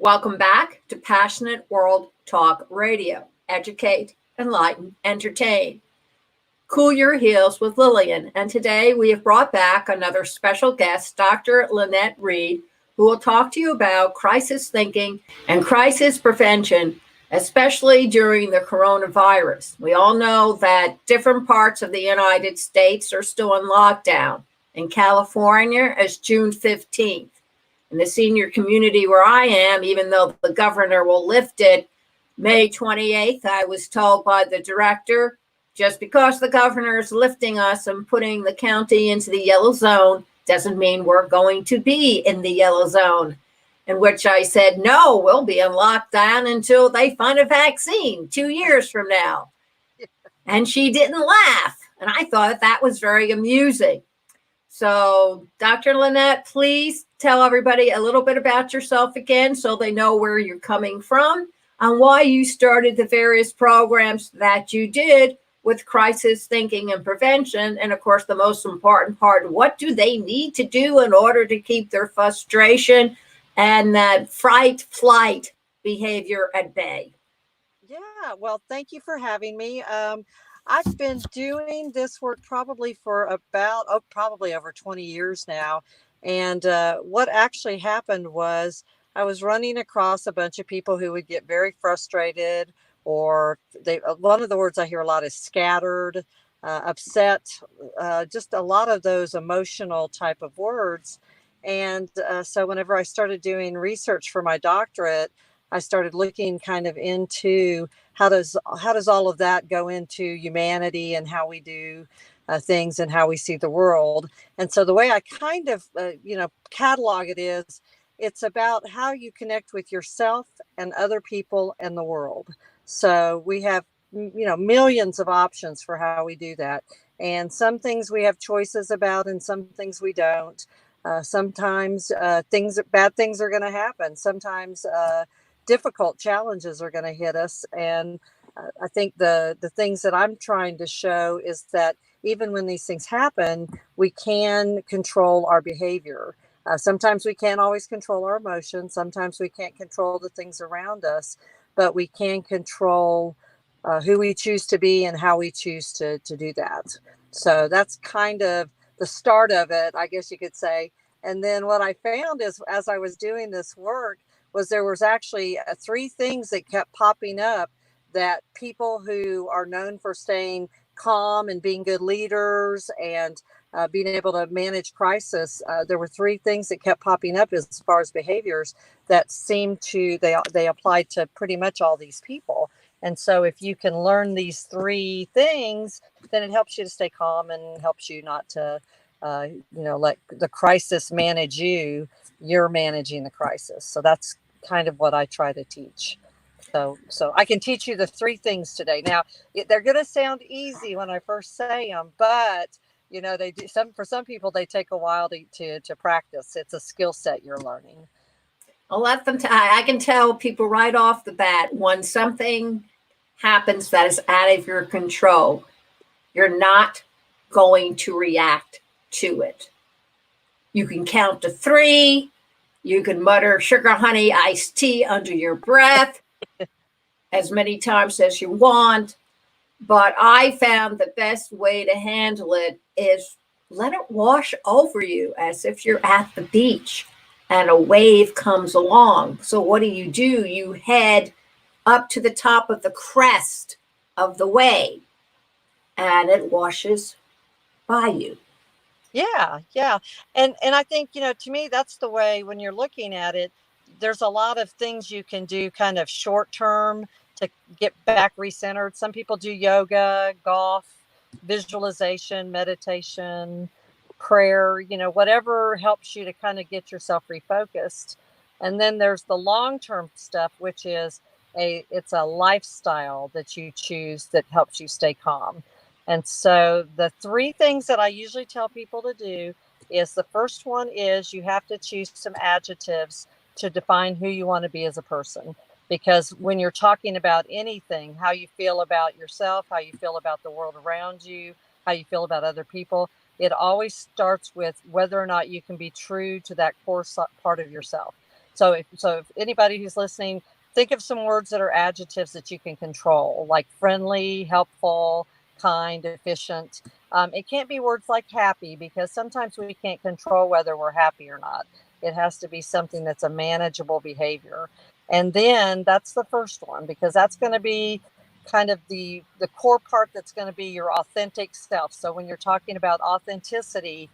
Welcome back to Passionate World Talk Radio. Educate, enlighten, entertain. Cool your heels with Lillian. And today we have brought back another special guest, Dr. Lynette Reed, who will talk to you about crisis thinking and crisis prevention, especially during the coronavirus. We all know that different parts of the United States are still in lockdown. In California, it's June 15th. In the senior community where I am, even though the governor will lift it May 28th, I was told by the director, just because the governor is lifting us and putting the county into the yellow zone doesn't mean we're going to be in the yellow zone. In which I said, no, we'll be in lockdown until they find a vaccine 2 years from now. And she didn't laugh. And I thought that was very amusing. So, Dr. Lynette, please tell everybody a little bit about yourself again so they know where you're coming from and why you started the various programs that you did with crisis thinking and prevention. And of course, the most important part, what do they need to do in order to keep their frustration and that flight behavior at bay? Yeah, well, thank you for having me. I've been doing this work probably for probably over 20 years now. And what actually happened was I was running across a bunch of people who would get very frustrated, or one of the words I hear a lot is scattered, upset, just a lot of those emotional type of words. And so whenever I started doing research for my doctorate, I started looking kind of into how does all of that go into humanity and how we do things and how we see the world. And so the way I kind of catalog it is, it's about how you connect with yourself and other people and the world. So we have millions of options for how we do that, and some things we have choices about and some things we don't. Sometimes bad things are going to happen. Sometimes difficult challenges are going to hit us. And I think the things that I'm trying to show is that even when these things happen, we can control our behavior. Sometimes we can't always control our emotions. Sometimes we can't control the things around us, but we can control who we choose to be and how we choose to do that. So that's kind of the start of it, I guess you could say. And then what I found is, as I was doing this work, was there was actually three things that kept popping up that people who are known for staying calm and being good leaders and being able to manage crisis, there were three things that kept popping up as far as behaviors that seemed to, they applied to pretty much all these people. And so if you can learn these three things, then it helps you to stay calm and helps you not to let the crisis manage you. You're managing the crisis. So that's kind of what I try to teach. So I can teach you the three things today. Now, they're going to sound easy when I first say them, but they do for some people, they take a while to practice. It's a skill set you're learning. I'll let them I can tell people right off the bat when something happens that is out of your control, you're not going to react to it. You can count to three. You can mutter sugar, honey, iced tea under your breath as many times as you want. But I found the best way to handle it is let it wash over you as if you're at the beach and a wave comes along. So what do? You head up to the top of the crest of the wave and it washes by you. Yeah. And I think, to me, that's the way when you're looking at it, there's a lot of things you can do kind of short term to get back recentered. Some people do yoga, golf, visualization, meditation, prayer, whatever helps you to kind of get yourself refocused. And then there's the long-term stuff, which is it's a lifestyle that you choose that helps you stay calm. And so the three things that I usually tell people to do is, the first one is you have to choose some adjectives to define who you want to be as a person. Because when you're talking about anything, how you feel about yourself, how you feel about the world around you, how you feel about other people, it always starts with whether or not you can be true to that core part of yourself. So if anybody who's listening, think of some words that are adjectives that you can control, like friendly, helpful, kind, efficient. It can't be words like happy, because sometimes we can't control whether we're happy or not. It has to be something that's a manageable behavior. And then that's the first one, because that's going to be kind of the core part that's going to be your authentic self. So when you're talking about authenticity,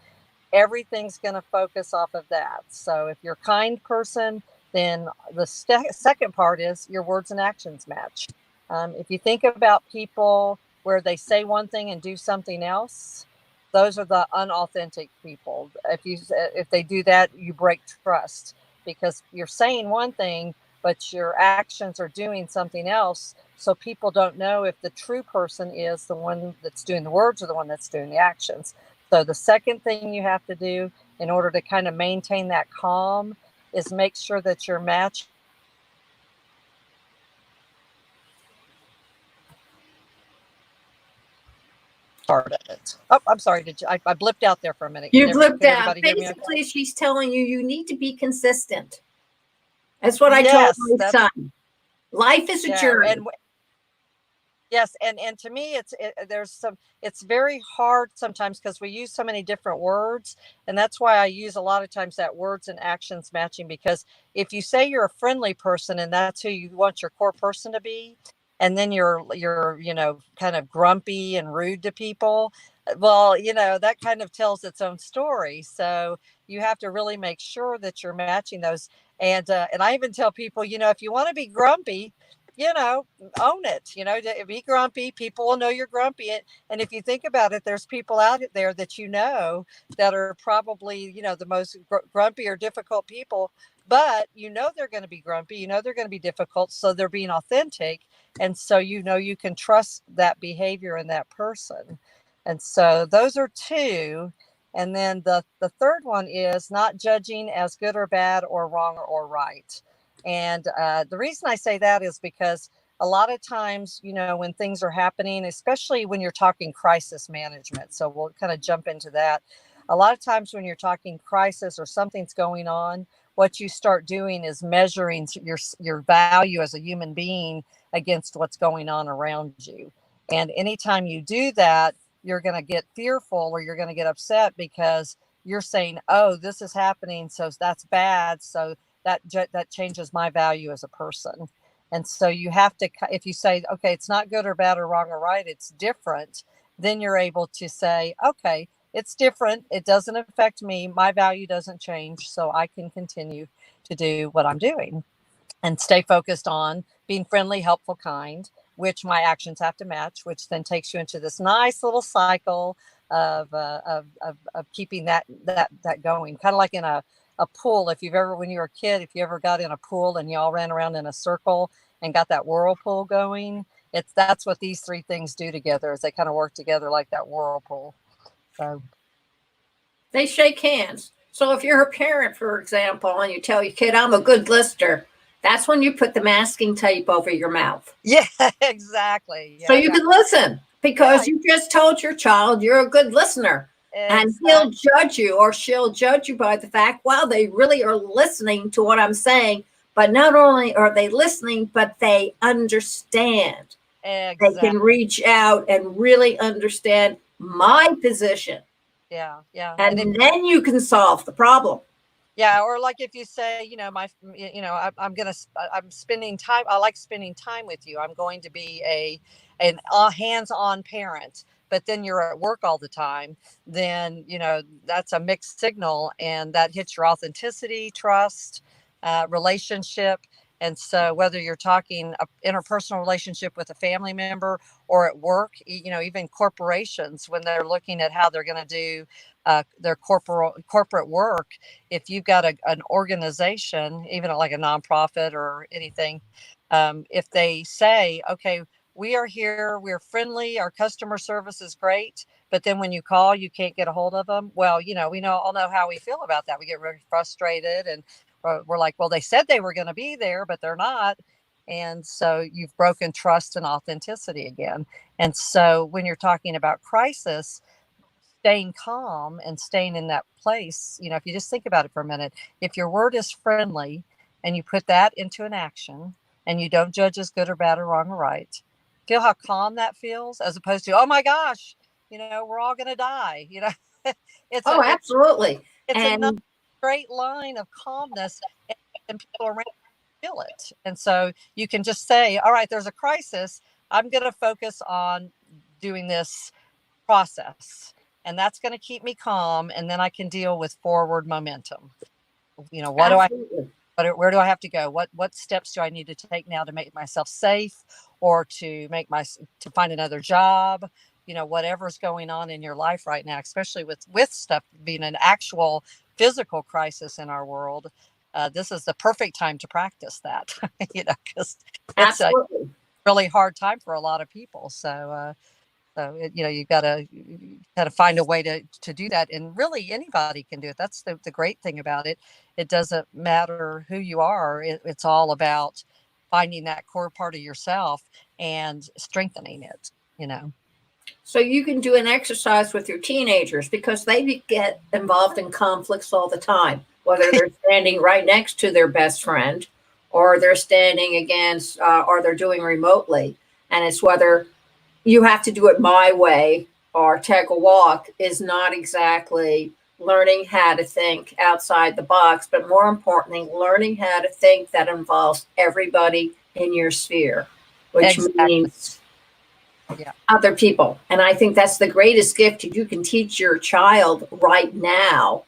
everything's going to focus off of that. So if you're a kind person, then the second part is your words and actions match. If you think about people where they say one thing and do something else, those are the unauthentic people. If they do that, you break trust, because you're saying one thing, but your actions are doing something else. So people don't know if the true person is the one that's doing the words or the one that's doing the actions. So the second thing you have to do in order to kind of maintain that calm is make sure that you're matching part of it. Oh, I'm sorry. I blipped out there for a minute. You blipped Can out. everybody hear me? Okay? Basically, she's telling you need to be consistent. That's what I told Yes, my son. Life is a journey. Yes, and to me, it's very hard sometimes, because we use so many different words, and that's why I use a lot of times that words and actions matching. Because if you say you're a friendly person and that's who you want your core person to be, and then you're kind of grumpy and rude to people, well, that kind of tells its own story. So you have to really make sure that you're matching those. And I even tell people, if you want to be grumpy, you know own it. Be grumpy. People will know you're grumpy. And if you think about it, there's people out there that that are probably the most grumpy or difficult people, but they're going to be grumpy, they're going to be difficult, so they're being authentic. And so you can trust that behavior in that person. And so those are two. And then the third one is not judging as good or bad or wrong or right. And the reason I say that is because a lot of times, when things are happening, especially when you're talking crisis management, so we'll kind of jump into that. A lot of times when you're talking crisis or something's going on, what you start doing is measuring your value as a human being against what's going on around you. And anytime you do that, you're going to get fearful, or you're going to get upset, because you're saying, oh, this is happening, so that's bad. So that changes my value as a person. And so you have to, if you say, okay, it's not good or bad or wrong or right, it's different, then you're able to say, okay, it's different. It doesn't affect me. My value doesn't change. So I can continue to do what I'm doing and stay focused on being friendly, helpful, kind, which my actions have to match, which then takes you into this nice little cycle of keeping that going, kind of like in a pool. If you've ever, when you were a kid, if you ever got in a pool and you all ran around in a circle and got that whirlpool going, that's what these three things do together, is they kind of work together like that whirlpool. So they shake hands. So if you're a parent, for example, and you tell your kid, I'm a good listener, that's when you put the masking tape over your mouth. Yeah, exactly. So you can listen, because you just told your child you're a good listener. And he'll judge you, or she'll judge you by the fact, wow, they really are listening to what I'm saying. But not only are they listening, but they understand. Exactly. They can reach out and really understand my position. Yeah. And then you can solve the problem. Yeah, or like if you say, I'm spending time. I like spending time with you. I'm going to be an hands-on parent. But then you're at work all the time. Then that's a mixed signal, and that hits your authenticity, trust, relationship. And so whether you're talking an interpersonal relationship with a family member or at work, even corporations, when they're looking at how they're going to do their corporate work, if you've got an organization, even like a nonprofit or anything, if they say, okay, we are here, we're friendly, our customer service is great, but then when you call, you can't get a hold of them. Well, we all know how we feel about that. We get really frustrated, and we're like, well, they said they were going to be there, but they're not. And so you've broken trust and authenticity again. And so when you're talking about crisis, staying calm and staying in that place, if you just think about it for a minute, if your word is friendly and you put that into an action, and you don't judge as good or bad or wrong or right, feel how calm that feels, as opposed to, oh my gosh, we're all going to die. it's Oh, a it, absolutely. it's a nice And straight line of calmness, and people around feel it. And so you can just say, all right, there's a crisis. I'm going to focus on doing this process, and that's going to keep me calm, and then I can deal with forward momentum. What do I absolutely. where do I have to go? What steps do I need to take now to make myself safe, or to find another job? Whatever's going on in your life right now, especially with stuff being an actual physical crisis in our world. This is the perfect time to practice that. Because it's a Absolutely. really hard time for a lot of people. You've got to find a way to do that, and really anybody can do it. That's the great thing about it. It doesn't matter who you are. It's all about finding that core part of yourself and strengthening it. So you can do an exercise with your teenagers because they get involved in conflicts all the time, whether they're standing right next to their best friend or they're standing against, or they're doing remotely. And it's whether you have to do it my way or take a walk is not exactly learning how to think outside the box, but more importantly, learning how to think that involves everybody in your sphere, which Exactly. means Yeah. other people. And I think that's the greatest gift you can teach your child right now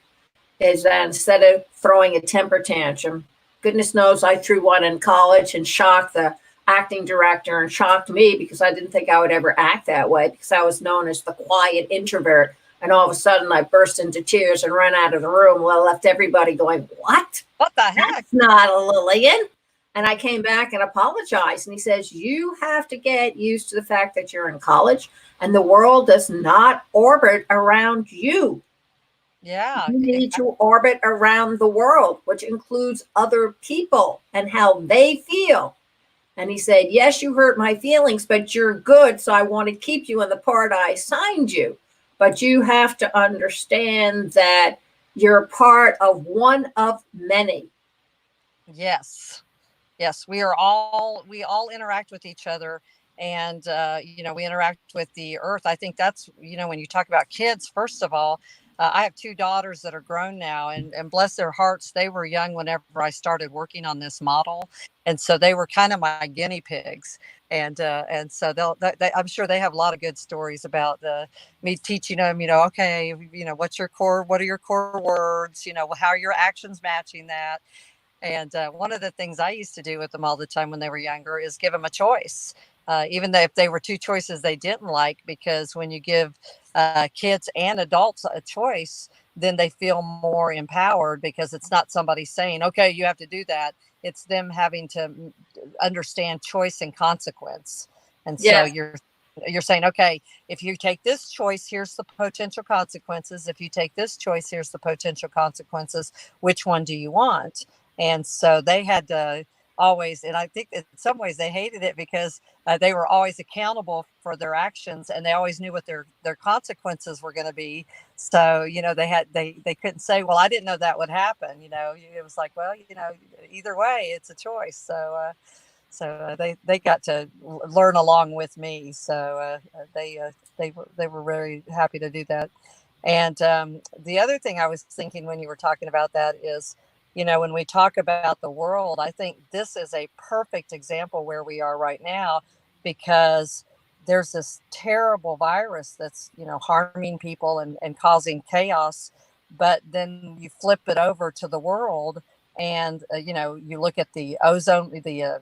is that instead of throwing a temper tantrum, goodness knows I threw one in college and shocked the acting director and shocked me because I didn't think I would ever act that way because I was known as the quiet introvert. And all of a sudden I burst into tears and ran out of the room. Well, I left everybody going, what? What the heck? That's not a Lillian. And I came back and apologized. And he says, you have to get used to the fact that you're in college and the world does not orbit around you. Yeah. You need to orbit around the world, which includes other people and how they feel. And he said, yes, you hurt my feelings, but you're good. So I want to keep you in the part I assigned you. But you have to understand that you're part of one of many. Yes. Yes, we all interact with each other, and we interact with the earth. I think that's, when you talk about kids, first of all, I have two daughters that are grown now, and bless their hearts, they were young whenever I started working on this model, and so they were kind of my guinea pigs. And so I'm sure they have a lot of good stories about me teaching them, okay, what are your core words, how are your actions matching that. And one of the things I used to do with them all the time when they were younger is give them a choice, even though if they were two choices they didn't like, because when you give kids and adults a choice, then they feel more empowered because it's not somebody saying, okay, you have to do that. It's them having to understand choice and consequence. And so Yes. you're saying, okay, if you take this choice, here's the potential consequences. If you take this choice, here's the potential consequences. Which one do you want? And so they had to always, and I think in some ways they hated it because they were always accountable for their actions, and they always knew what their consequences were going to be. So they couldn't say, well, I didn't know that would happen. It was like, well, either way it's a choice. So they got to learn along with me. So they were very happy to do that. And the other thing I was thinking when you were talking about that is, when we talk about the world, I think this is a perfect example where we are right now, because there's this terrible virus that's, harming people and causing chaos. But then you flip it over to the world, and you look at the ozone, the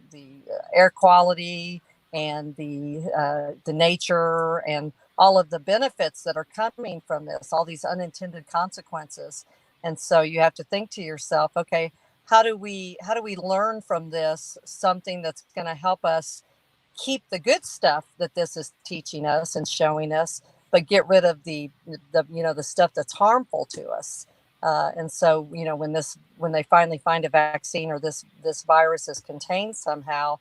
air quality, and the nature, and all of the benefits that are coming from this, all these unintended consequences. And so you have to think to yourself, okay, how do we learn from this something that's going to help us keep the good stuff that this is teaching us and showing us, but get rid of the stuff that's harmful to us. And so, when they finally find a vaccine, or this virus is contained somehow,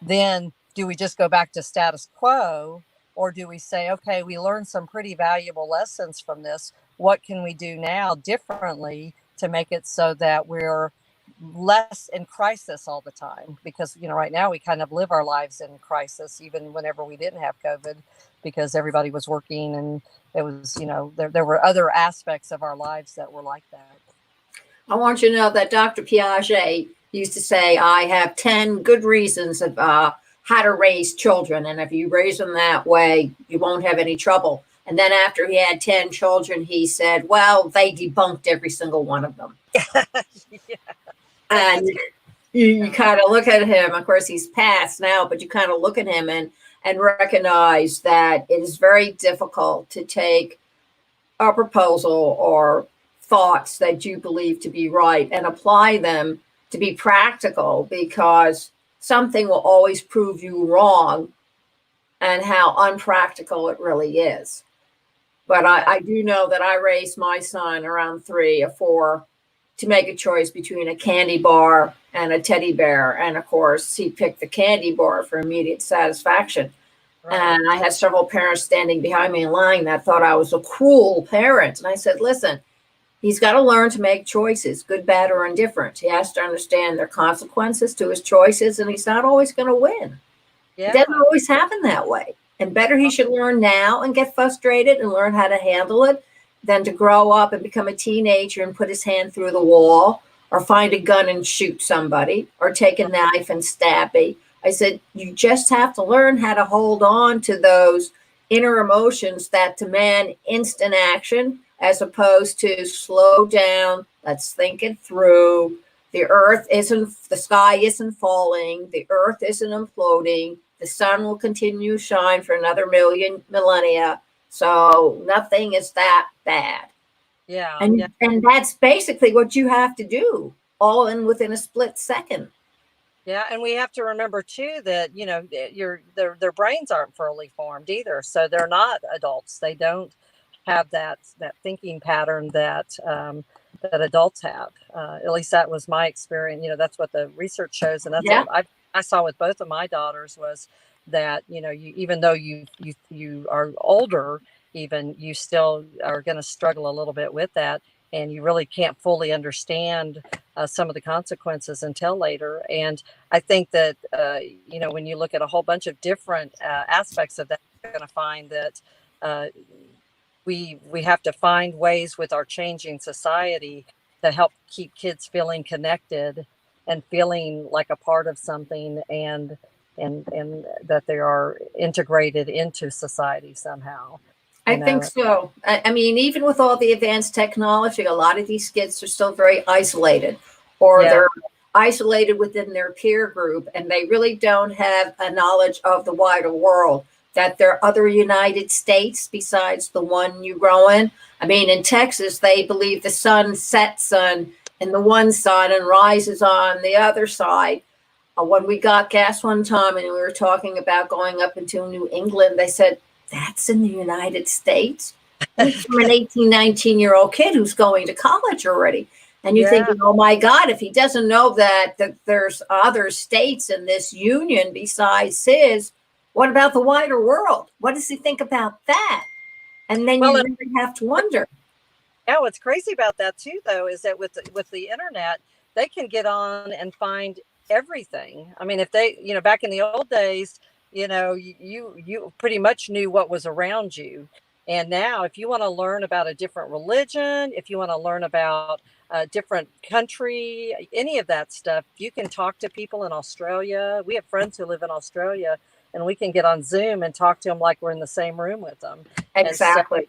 then do we just go back to status quo, or do we say, okay, we learned some pretty valuable lessons from this. What can we do now differently to make it so that we're less in crisis all the time, because, right now we kind of live our lives in crisis, even whenever we didn't have COVID, because everybody was working, and it was, there were other aspects of our lives that were like that. I want you to know that Dr. Piaget used to say, I have 10 good reasons of how to raise children. And if you raise them that way, you won't have any trouble. And then after he had 10 children, he said, well, they debunked every single one of them. Yeah. And you kind of look at him, of course, he's passed now, but you kind of look at him and recognize that it is very difficult to take a proposal or thoughts that you believe to be right and apply them to be practical, because something will always prove you wrong and how unpractical it really is. But I do know that I raised my son around 3 or 4 to make a choice between a candy bar and a teddy bear. And of course, he picked the candy bar for immediate satisfaction. Right. And I had several parents standing behind me in line that thought I was a cruel parent. And I said, listen, he's got to learn to make choices, good, bad, or indifferent. He has to understand there are consequences to his choices, and he's not always going to win. Yeah. It doesn't always happen that way. And better he should learn now and get frustrated and learn how to handle it than to grow up and become a teenager and put his hand through the wall, or find a gun and shoot somebody, or take a knife and stab me. I said, you just have to learn how to hold on to those inner emotions that demand instant action, as opposed to slow down, let's think it through. The sky isn't falling, the earth isn't imploding, the sun will continue to shine for another million millennia. So nothing is that bad. Yeah. And that's basically what you have to do, all within a split second. Yeah, and we have to remember too that their brains aren't fully formed either, so they're not adults. They don't have that thinking pattern that that adults have. At least that was my experience. That's what the research shows, and that's what I saw with both of my daughters, was that you even though you are older, even you still are going to struggle a little bit with that, and you really can't fully understand some of the consequences until later. And I think that, when you look at a whole bunch of different aspects of that, you're going to find that we have to find ways with our changing society to help keep kids feeling connected and feeling like a part of something, and that they are integrated into society somehow. I think so. I mean, even with all the advanced technology, a lot of these kids are still very isolated, or they're isolated within their peer group, and they really don't have a knowledge of the wider world, that there are other United States besides the one you grow in. I mean, in Texas, they believe the sun sets on in the one side and rises on the other side. When we got gas one time and we were talking about going up into New England, they said, that's in the United States? From an 18, 19-year-old kid who's going to college already. And you're thinking, oh my God, if he doesn't know that there's other states in this union besides his, what about the wider world? What does he think about that? And then you really have to wonder. Yeah, what's crazy about that too, though, is that with the internet, they can get on and find everything. I mean, if they, back in the old days, you pretty much knew what was around you. And now, if you want to learn about a different religion, if you want to learn about a different country, any of that stuff, you can talk to people in Australia. We have friends who live in Australia, and we can get on Zoom and talk to them like we're in the same room with them. Exactly.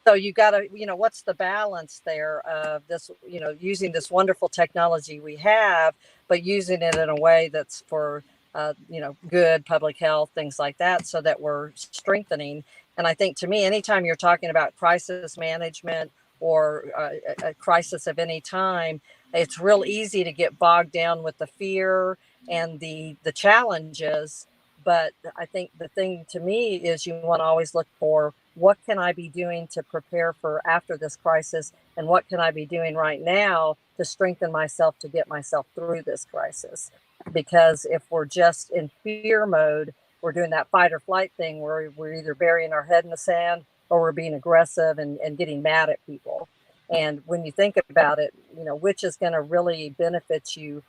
So you got to, what's the balance there of this, using this wonderful technology we have, but using it in a way that's for, good public health, things like that, so that we're strengthening. And I think, to me, anytime you're talking about crisis management or a crisis of any time, it's real easy to get bogged down with the fear and the challenges. But I think the thing to me is you want to always look for, what can I be doing to prepare for after this crisis? And what can I be doing right now to strengthen myself to get myself through this crisis? Because if we're just in fear mode, we're doing that fight or flight thing where we're either burying our head in the sand or we're being aggressive and getting mad at people. And when you think about it, which is going to really benefit you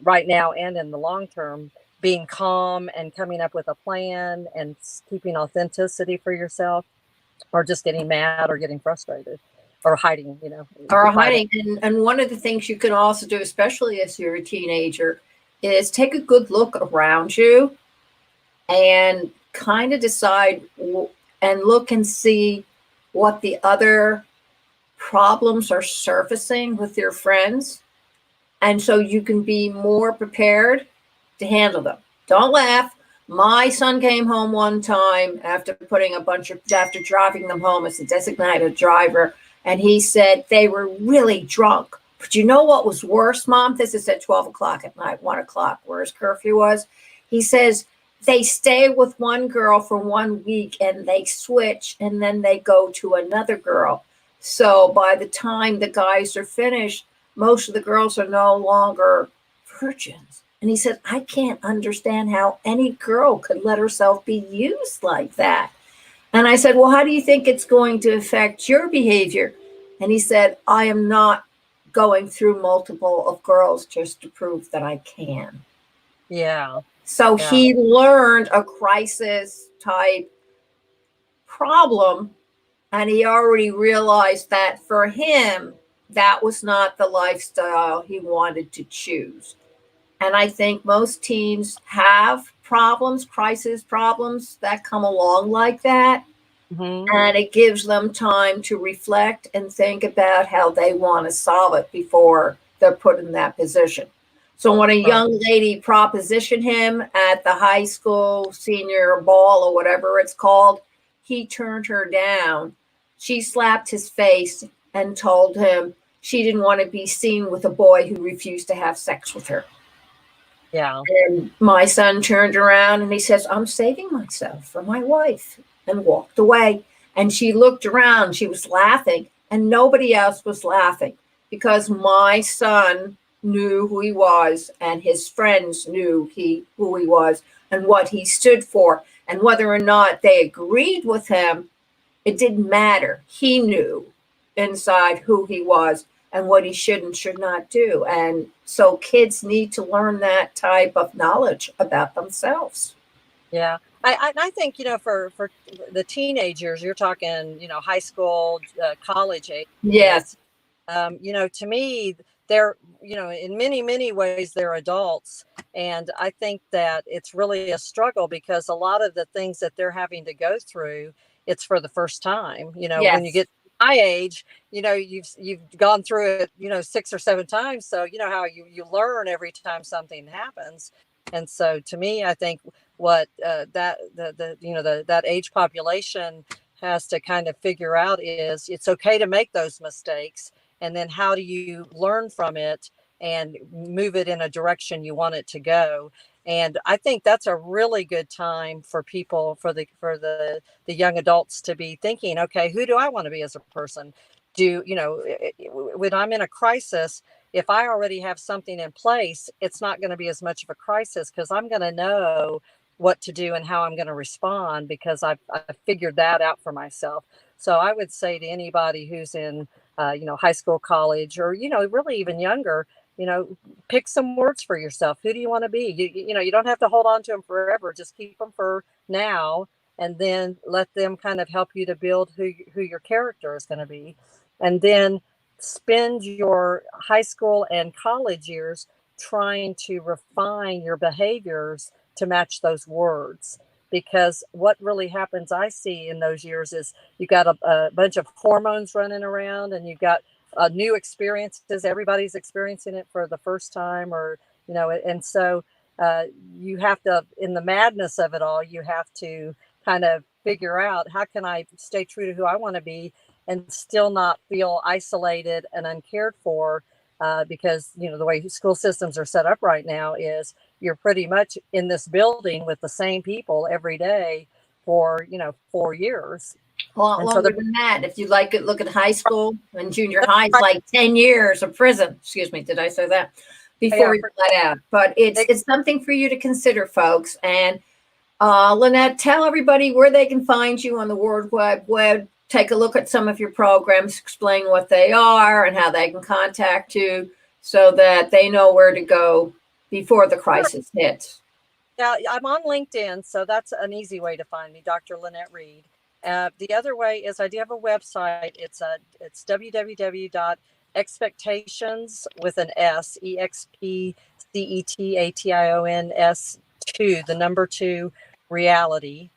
right now and in the long term, being calm and coming up with a plan and keeping authenticity for yourself, or just getting mad or getting frustrated or hiding, Or hiding. And one of the things you can also do, especially as you're a teenager, is take a good look around you and kind of decide and look and see what the other problems are surfacing with your friends. And so you can be more prepared to handle them. Don't laugh. My son came home one time after driving them home as a designated driver, and he said they were really drunk. But you know what was worse, Mom? This is at 12 o'clock at night, 1 o'clock, where his curfew was. He says they stay with one girl for 1 week and they switch, and then they go to another girl. So by the time the guys are finished, most of the girls are no longer virgins. And he said, I can't understand how any girl could let herself be used like that. And I said, well, how do you think it's going to affect your behavior? And he said, I am not going through multiple of girls just to prove that I can. Yeah. So he learned a crisis type problem, and he already realized that for him, that was not the lifestyle he wanted to choose. And I think most teens have problems, crisis problems that come along like that. Mm-hmm. And it gives them time to reflect and think about how they want to solve it before they're put in that position. So when a young lady propositioned him at the high school senior ball or whatever it's called, he turned her down. She slapped his face and told him she didn't want to be seen with a boy who refused to have sex with her. Yeah. And my son turned around and he says, I'm saving myself for my wife, and walked away. And she looked around, she was laughing, and nobody else was laughing because my son knew who he was, and his friends knew who he was and what he stood for. And whether or not they agreed with him, it didn't matter. He knew inside who he was and what he should and should not do. And so kids need to learn that type of knowledge about themselves. Yeah. I think, for the teenagers, you're talking, high school, college age. Yes. To me, they're, in many, many ways, they're adults. And I think that it's really a struggle because a lot of the things that they're having to go through, it's for the first time. Yes. When you get my age, you've gone through it, 6 or 7 times. So you know how you learn every time something happens. And so to me, I think what that age population has to kind of figure out is it's okay to make those mistakes. And then how do you learn from it and move it in a direction you want it to go? And I think that's a really good time for people, for the young adults to be thinking, okay, who do I want to be as a person? When I'm in a crisis, if I already have something in place, it's not going to be as much of a crisis because I'm going to know what to do and how I'm going to respond because I've figured that out for myself. So I would say to anybody who's in, high school, college, or, really even younger, pick some words for yourself. Who do you want to be? You don't have to hold on to them forever. Just keep them for now, and then let them kind of help you to build who your character is going to be. And then spend your high school and college years trying to refine your behaviors to match those words. Because what really happens, I see in those years, is you got a bunch of hormones running around, and you've got new experiences. Everybody's experiencing it for the first time, or and so you have to, in the madness of it all, you have to kind of figure out, how can I stay true to who I want to be and still not feel isolated and uncared for? Because the way school systems are set up right now is you're pretty much in this building with the same people every day for 4 years. A lot And longer than that. If you like it, look at high school and junior high, it's like 10 years of prison. Excuse me, did I say that? Before you let out. But it's something for you to consider, folks. And Lynette, tell everybody where they can find you on the World Wide Web. take a look at some of your programs, explain what they are and how they can contact you so that they know where to go before the crisis hits. Yeah, I'm on LinkedIn, so that's an easy way to find me, Dr. Lynette Reed. The other way is I do have a website. It's www.expectations with an S, EXPCETATIONS 2, the number 2, reality.com,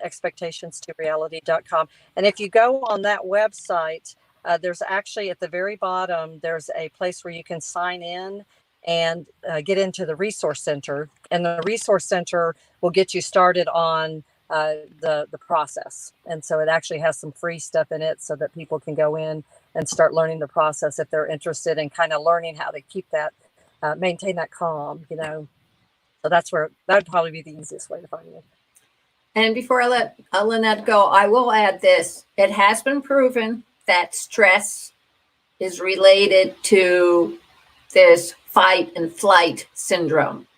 expectations2reality.com. And if you go on that website, there's actually at the very bottom, there's a place where you can sign in and get into the resource center, and the resource center will get you started on the process. And so it actually has some free stuff in it so that people can go in and start learning the process if they're interested in kind of learning how to keep that maintain that calm, so that's where that would probably be the easiest way to find me. And before I let Lynette go, I will add this. It has been proven that stress is related to this fight and flight syndrome.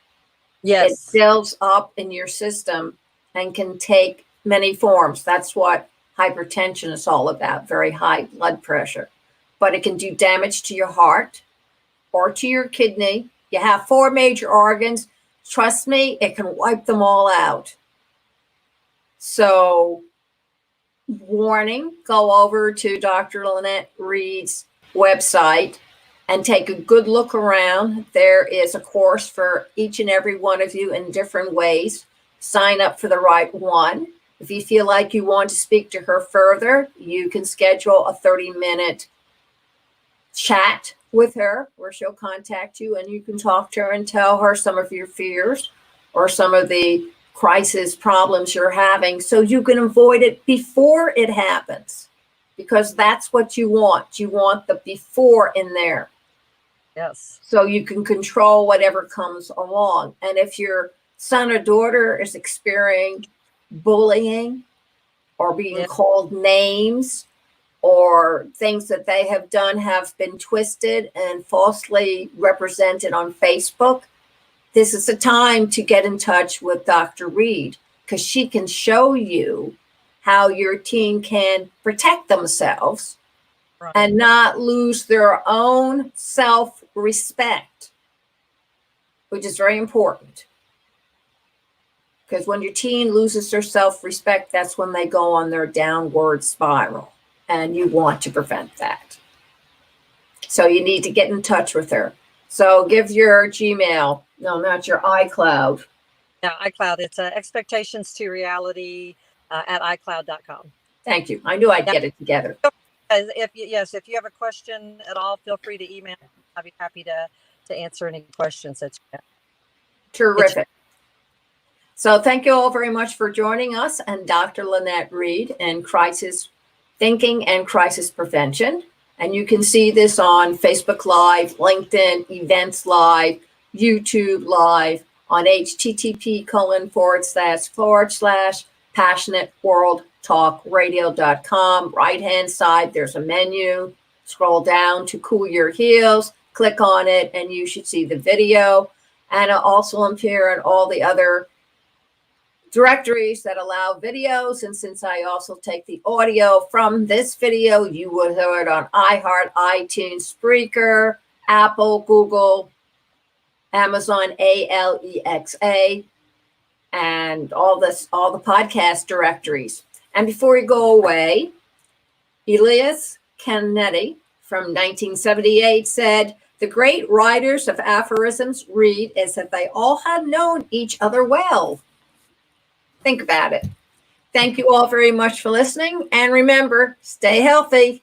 Yes. It builds up in your system and can take many forms. That's what hypertension is all about, very high blood pressure. But it can do damage to your heart or to your kidney. You have 4 major organs. Trust me, it can wipe them all out. So, warning, go over to Dr. Lynette Reed's website and take a good look around. There is a course for each and every one of you in different ways. Sign up for the right one. If you feel like you want to speak to her further, you can schedule a 30-minute chat with her where she'll contact you and you can talk to her and tell her some of your fears or some of the crisis problems you're having so you can avoid it before it happens, because that's what you want. You want the before in there. Yes. So you can control whatever comes along. And if your son or daughter is experiencing bullying or being called names, or things that they have done have been twisted and falsely represented on Facebook, this is a time to get in touch with Dr. Reed, because she can show you how your teen can protect themselves and not lose their own self-respect, which is very important. Because when your teen loses their self-respect, that's when they go on their downward spiral, and you want to prevent that. So you need to get in touch with her. So give your Gmail, no, not your iCloud. Yeah, iCloud. It's expectations2reality at iCloud.com. Thank you. I knew I'd get it together. If you have a question at all, feel free to email. I'll be happy to answer any questions that you have. Terrific. So thank you all very much for joining us and Dr. Lynette Reed in Crisis Thinking and Crisis Prevention. And you can see this on Facebook Live, LinkedIn, Events Live, YouTube Live, on http://passionateworldtalkradio.com. Right-hand side, there's a menu. Scroll down to Cool Your Heels. Click on it, and you should see the video. And it'll also appear in all the other directories that allow videos. And since I also take the audio from this video, you will hear it on iHeart, iTunes, Spreaker, Apple, Google, Amazon, Alexa, and all the podcast directories. And before you go away, Elias Canetti from 1978 said, "The great writers of aphorisms read as if they all had known each other well." Think about it. Thank you all very much for listening. And remember, stay healthy.